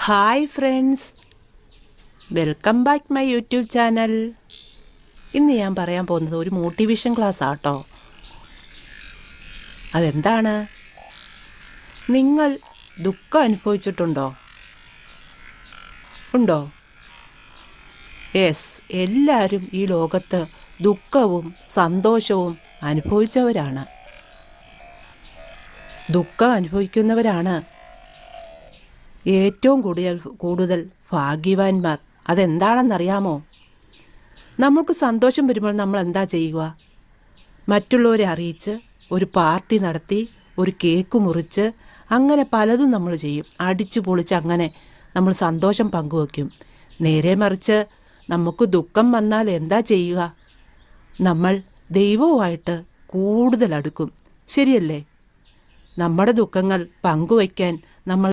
Hi friends, welcome back my YouTube channel. ഇന്ന് ഞാൻ പറയാൻ പോകുന്നത് ഒരു മോട്ടിവേഷൻ ക്ലാസ് ആട്ടോ. അതെന്താണ്? നിങ്ങൾ ദുഃഖം അനുഭവിച്ചിട്ടുണ്ടോ? ഉണ്ടോ? യെസ്, എല്ലാവരും ഈ ലോകത്ത് ദുഃഖവും സന്തോഷവും അനുഭവിച്ചവരാണ്. ദുഃഖം അനുഭവിക്കുന്നവരാണ് ഏറ്റവും കൂടുതൽ ഭാഗ്യവാന്മാർ. അതെന്താണെന്നറിയാമോ? നമുക്ക് സന്തോഷം വരുമ്പോൾ നമ്മൾ എന്താ ചെയ്യുക? മറ്റുള്ളവരെ അറിയിച്ച് ഒരു പാർട്ടി നടത്തി ഒരു കേക്ക് മുറിച്ച് അങ്ങനെ പലതും നമ്മൾ ചെയ്യും. അടിച്ചു പൊളിച്ച് അങ്ങനെ നമ്മൾ സന്തോഷം പങ്കുവയ്ക്കും. നേരെ മറിച്ച് നമുക്ക് ദുഃഖം വന്നാൽ എന്താ ചെയ്യുക? നമ്മൾ ദൈവവുമായിട്ട് കൂടുതൽ അടുക്കും. ശരിയല്ലേ? നമ്മുടെ ദുഃഖങ്ങൾ പങ്കുവയ്ക്കാൻ നമ്മൾ